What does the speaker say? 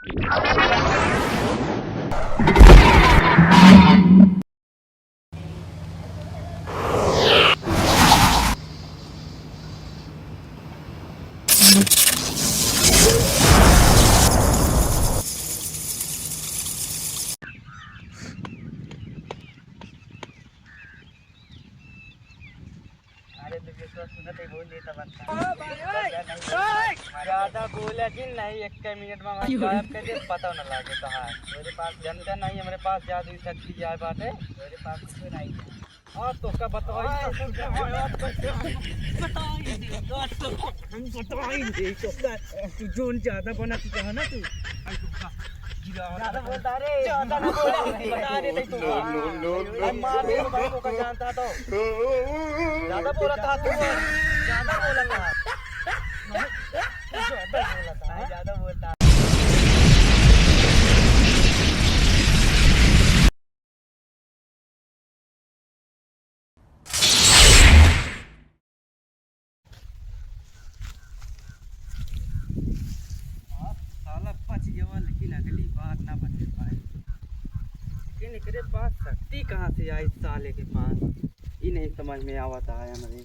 अरे तो विश्वास सुनत ही बोल देता बनता ज्यादा बोला कि नहीं। एक मिनट में मैं गायब कर दे, पता न लगे कहाँ मेरे पास जनता नहीं। हमारे पास जादू शक्ति जाए बाटे मेरे पास कुछ नहीं है। हाँ तो क्या बताओ, तू जोन ज्यादा बना तू कहा ना तू ज्यादा बोलता रे, ज्यादा ना बोला बता दे नहीं तू मार दे भाई को जानता तो ज्यादा बोला था तू, ज्यादा बोला था, ज्यादा बोलता। साला बच गया लेकिन अगली बार ना बच पाए। लेकिन इसके पास शक्ति कहाँ से आई साले के पास, ये नहीं समझ में आवता है हमारे।